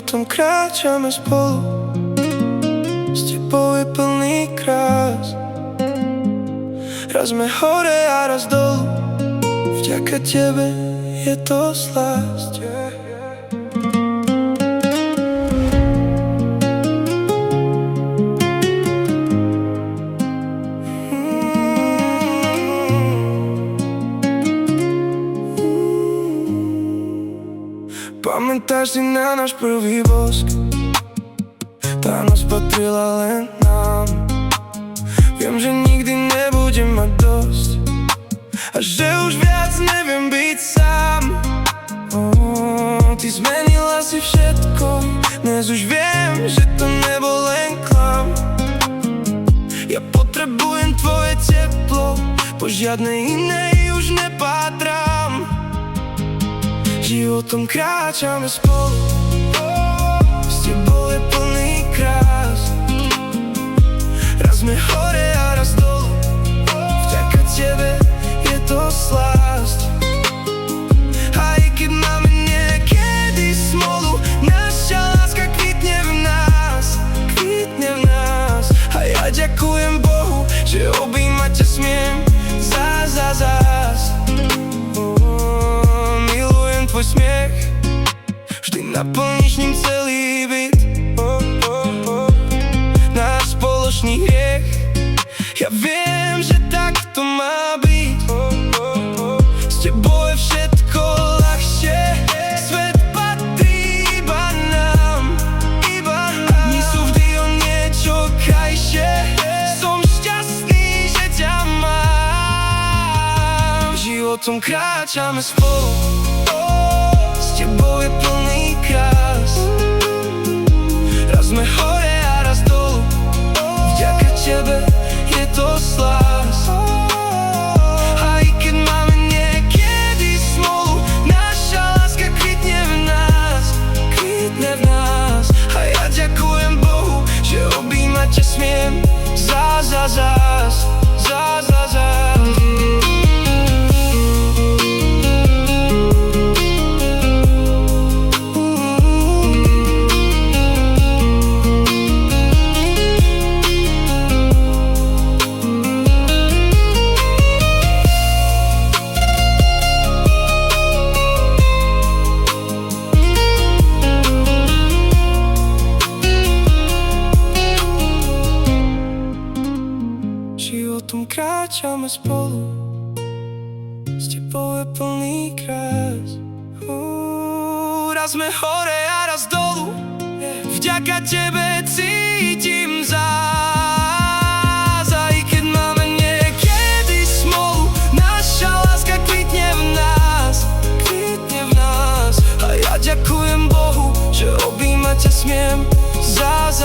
Životom kráčame spolu, s tebou je plný krás. Raz sme hore a raz dolu, vďaka tebe je to slásť. Pamätáš si na náš prvý bosk? Tá noc patrila len nám. Viem, že nikdy nebudem mať dosť a že už viac neviem byť sám. Ty zmenila si všetko, dnes už viem, že to nebol len klam. Ja potrebujem tvoje teplo, po žiadnej inej už nepátram. Životom kráčame spolu, s tebou je plný krás. Raz sme hore a raz dolu, vďaka tebe je to slásť. Aj keď máme niekedy smolu, naša láska kvitne v nás, kvitne v nás. A ja ďakujem Bohu, že objímať ťa smiem zás. Tvoj smiech, vždy naplníš ním celý byt. Náš spoločný hriech, ja viem, že tak to má byť. S tebou je všetko ľahšie, svet patrí iba nám. Dni sú vždy o niečo krajšie, som šťastný, že ťa mám. Životom kráčame spolu, s tebou je plný krás. Raz sme hore a raz dolu, vďaka tebe je to slásť. Aj keď máme niekedy smolu, naša láska kvitne v nás, kvitne v nás. A ja ďakujem Bohu, že objímať ťa smiem zás. Životom kráčame spolu, s tebou je plný krás. Raz sme hore a raz dolu, vďaka tebe cítim zás. Aj keď máme niekedy smolu, naša láska kvitne v nás, kvitne v nás. A ja ďakujem Bohu, že objímať ťa smiem zás.